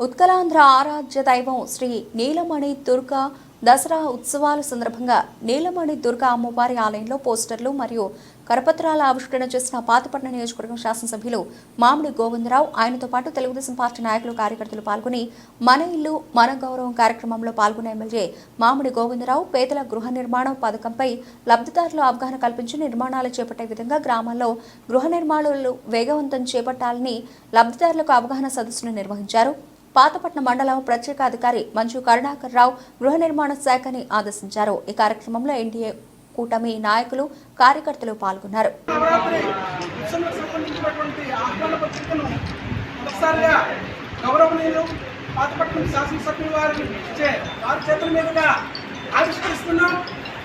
ఉత్కలాంధ్ర ఆరాధ్య దైవం శ్రీ నీలమణి దుర్గా దసరా ఉత్సవాల సందర్భంగా నీలమణి దుర్గా అమ్మవారి ఆలయంలో పోస్టర్లు మరియు కరపత్రాల ఆవిష్కరణ చేసిన పాతపట్నం నియోజకవర్గం శాసనసభ్యులు మామిడి గోవిందరావు ఆయనతో పాటు తెలుగుదేశం పార్టీ నాయకులు కార్యకర్తలు పాల్గొని మన ఇల్లు మన గౌరవం కార్యక్రమంలో పాల్గొన్న ఎమ్మెల్యే మామిడి గోవిందరావు పేదల గృహ నిర్మాణ పథకంపై లబ్ధిదారులు అవగాహన కల్పించి నిర్మాణాలు చేపట్టే విధంగా గ్రామాల్లో గృహ నిర్మాణాలు వేగవంతం చేపట్టాలని లబ్ధిదారులకు అవగాహన సదస్సును నిర్వహించారు. పాతపట్నం మండలం ప్రత్యేక అధికారి మంచు కరుణాకర్ రావు గృహ నిర్మాణ శాఖని ఆదేశించారు. ఈ కార్యక్రమంలో ఎన్డీఏ కూటమి నాయకులు కార్యకర్తలు పాల్గొన్నారు.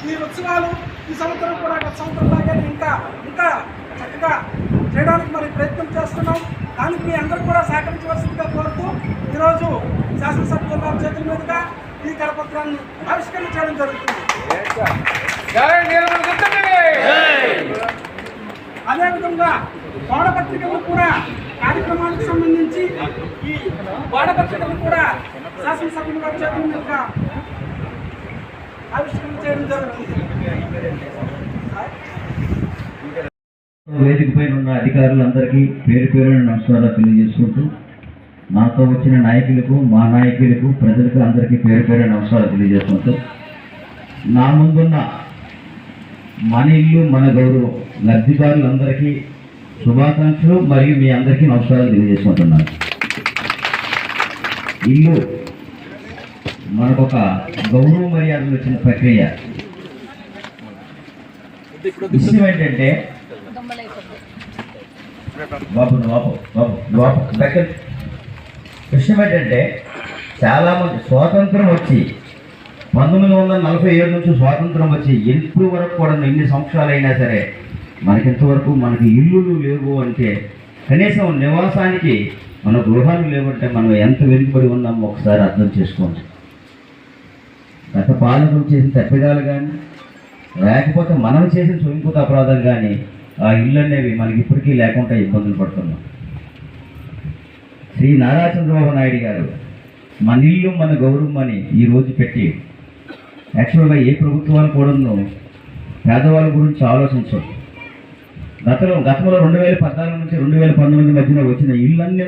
ఈ ఉత్సవాలు ఈ సంవత్సరం కూడా గత సంవత్సరం లాగానే ఇంకా చక్కగా చేయడానికి మరి ప్రయత్నం చేస్తున్నాం. దానికి మీ అందరూ కూడా సహకరించవలసిందిగా కోరుతూ ఈరోజు శాసనసభ్యుల వారి చేతుల మీదుగా ఈ కరపత్రాన్ని ఆవిష్కరణ చేయడం జరుగుతుంది. అదేవిధంగా గోడపత్రికలు కూడా కార్యక్రమానికి సంబంధించి ఈ గోడపత్రికలు కూడా శాసనసభ్యుల వారి చేతుల మీదుగా ఆవిష్కరణ చేయడం జరుగుతుంది. వేదిక పైన ఉన్న అధికారులందరికీ పేరు పేరున నమస్కారాలు తెలియజేసుకుంటూ నాతో వచ్చిన నాయకులకు మా నాయకులకు ప్రజలకు అందరికీ పేరు పేరున నమస్కారాలు తెలియజేసుకుంటూ నా ముందున్న మన ఇల్లు మన గౌరవం లబ్ధిదారులందరికీ శుభాకాంక్షలు మరియు మీ అందరికీ నమస్కారాలు తెలియజేసుకుంటున్నాను. ఇల్లు మనకొక గౌరవ మర్యాదలు వచ్చిన ప్రక్రియ. విషయం ఏంటంటే విషయం ఏంటంటే చాలామంది స్వాతంత్రం వచ్చి 1947 నుంచి స్వాతంత్రం వచ్చి ఎప్పుడు వరకు కూడా ఎన్ని సంవత్సరాలు అయినా సరే ఇంతవరకు మనకి ఇల్లులు లేవు అంటే కనీసం నివాసానికి మన గృహాలు లేవంటే మనం ఎంత వెనుకబడి ఉన్నామో ఒకసారి అర్థం చేసుకోండి. గత పాలకులు చేసిన తప్పిదాలు కానీ లేకపోతే మనం చేసిన సొంత అపరాధాలు కానీ ఆ ఇల్లు అనేవి మనకి ఇప్పటికీ లేకుండా ఇబ్బందులు పడుతున్నాం. శ్రీ నారా చంద్రబాబు నాయుడు గారు మన ఇల్లు మన గౌరవం అని ఈరోజు పెట్టి యాక్చువల్గా ఏ ప్రభుత్వాలు కూడా పేదవాళ్ళ గురించి ఆలోచించవు. గతంలో 2014 నుంచి 2019 మధ్యన వచ్చిన ఇళ్ళన్నీ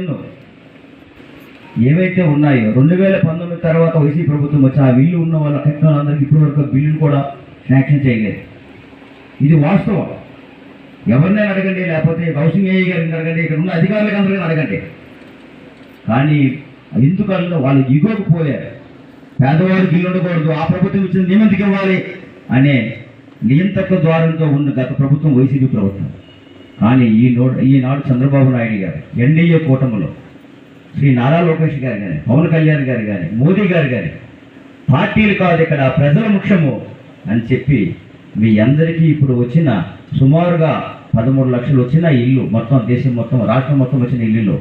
ఏవైతే ఉన్నాయో 2019 తర్వాత వైసీపీ ప్రభుత్వం వచ్చి ఆ ఇల్లు ఉన్న వాళ్ళ కట్టినందరికీ ఇప్పటి వరకు బిల్లులు కూడా శాంక్షన్ చేయలేదు. ఇది వాస్తవం. ఎవరినైనా అడగండి, లేకపోతే హౌసింగ్ ఏఈ గారిని అడగండి, ఇక్కడ ఉన్న అధికారులకు అందరికీ అడగండి. కానీ ఎందుకన్నా వాళ్ళు ఇగోకు పోయారు. పేదవాడికి ఇల్లు ఉండకూడదు, ఆ ప్రభుత్వం ఇచ్చిన నియమంతికి ఇవ్వాలి అనే నియంత్రక ద్వారంతో ఉన్న గత ప్రభుత్వం వైసీపీ ప్రభుత్వం. కానీ ఈనాడు చంద్రబాబు నాయుడు గారు ఎన్డీఏ కూటమిలో శ్రీ నారా లోకేష్ గారు కానీ పవన్ కళ్యాణ్ గారు కానీ మోదీ గారు కానీ పార్టీలు కాదు ఇక్కడ ప్రజల ముఖ్యము అని చెప్పి మీ అందరికీ ఇప్పుడు వచ్చిన సుమారుగా 13 లక్షలు వచ్చిన ఇల్లు మొత్తం దేశం మొత్తం రాష్ట్రం మొత్తం వచ్చిన ఇల్లులో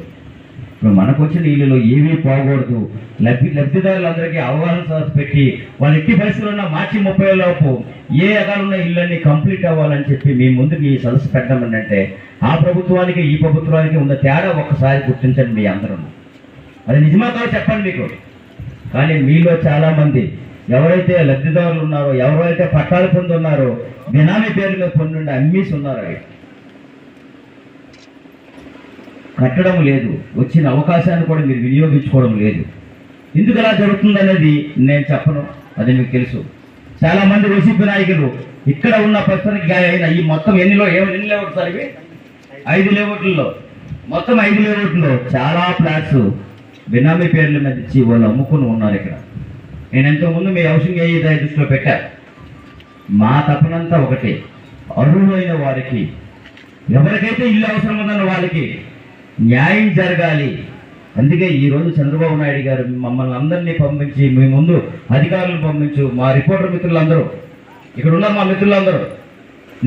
ఇప్పుడు మనకు వచ్చిన ఇల్లులో ఏమీ పోకూడదు. లబ్ధిదారులందరికీ అవగాహన సదస్సు పెట్టి వాళ్ళ ఎట్టి పరిస్థితుల్లో మార్చి 30 లోపు ఏ ఎగాలున్న ఇళ్ళన్నీ కంప్లీట్ అవ్వాలని చెప్పి మీ ముందుకు ఈ సదస్సు పెట్టమని అంటే ఆ ప్రభుత్వానికి ఈ ప్రభుత్వానికి ఉన్న తేడా ఒక్కసారి గుర్తించండి. మీ అందరూ అది నిజమా కాదు చెప్పండి మీకు. కానీ మీలో చాలామంది ఎవరైతే లబ్ధిదారులు ఉన్నారో, ఎవరైతే పట్టాలు పొందున్నారో బినామీ పేరు మీద పొందుండి అమ్మేసి ఉన్నారు. అవి కట్టడం లేదు, వచ్చిన అవకాశాన్ని కూడా మీరు వినియోగించుకోవడం లేదు. ఎందుకు అలా జరుగుతుంది అనేది నేను చెప్పను, అది మీకు తెలుసు. చాలామంది వైసీపీ నాయకులు ఇక్కడ ఉన్న ప్రస్తుతానికి అయిన ఈ మొత్తం ఎన్ని లేఅవుట్ సార్ ఇవి 5 లేఅవుట్లలో మొత్తం 5 లేఅవుట్లో చాలా ఫ్లాట్స్ బినామీ పేర్ల మీద ఇచ్చి వాళ్ళు అమ్ముకుని ఉన్నారు. ఇక్కడ నేను ఎంతోముందు మీ హౌసింగ్ ఏఈ దృష్టిలో పెట్టాను. మా తపనంతా ఒకటి, అర్హులైన వారికి ఎవరికైతే ఇల్లు అవసరం ఉందన్న వాళ్ళకి న్యాయం జరగాలి. అందుకే ఈరోజు చంద్రబాబు నాయుడు గారు మమ్మల్ని అందరినీ పంపించి మీ ముందు అధికారులను పంపించు, మా రిపోర్టర్ మిత్రులందరూ ఇక్కడ ఉన్న మా మిత్రులందరూ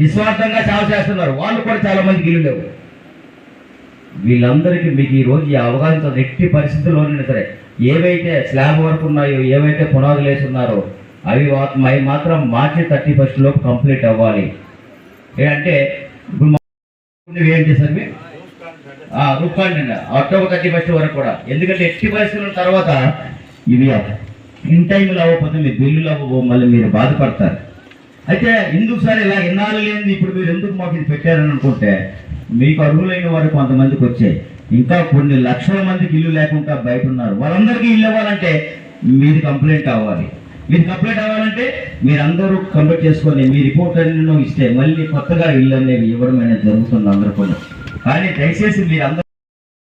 నిస్వార్థంగా సేవ చేస్తున్నారు. వాళ్ళు కూడా చాలా మందికి ఇల్లు లేవు. వీళ్ళందరికీ మీకు ఈరోజు ఈ అవగాహన ఎట్టి పరిస్థితుల్లోనైనా సరే ఏవైతే స్లాబ్ వర్క్ ఉన్నాయో, ఏవైతే పునాదులు వేసి ఉన్నారో అవి మాత్రం మార్చి 31 లోపు కంప్లీట్ అవ్వాలి. ఏంటంటే ఇప్పుడు ఏంటి సార్ రూపాయలు అక్టోబర్ 31 వరకు కూడా. ఎందుకంటే ఎట్టి పరిస్థితుల తర్వాత ఇవి ఇన్ టైంలో అవ్వకపోతే మీ బిల్లులు అవ్వబో మళ్ళీ మీరు బాధపడతారు. అయితే ఎందుకు సార్ ఇలా ఇన్నాళ్ళు లేనిది ఇప్పుడు మీరు ఎందుకు మాకు ఇది పెట్టారని అనుకుంటే, మీకు అర్హులైన వారు కొంతమందికి వచ్చాయి, ఇంకా కొన్ని లక్షల మందికి ఇల్లు లేకుండా బయట ఉన్నారు. వాళ్ళందరికీ ఇల్లు ఇవ్వాలంటే మీది కంప్లైంట్ అవ్వాలి. మీరు కంప్లైంట్ అవ్వాలంటే మీరందరూ కంప్లీట్ చేసుకొని మీ రిపోర్ట్ అన్ని ఇస్తే మళ్ళీ కొత్తగా ఇల్లు అనేవి ఇవ్వడం అనేది జరుగుతుంది అందరికీ. కానీ దయచేసి మీరందరూ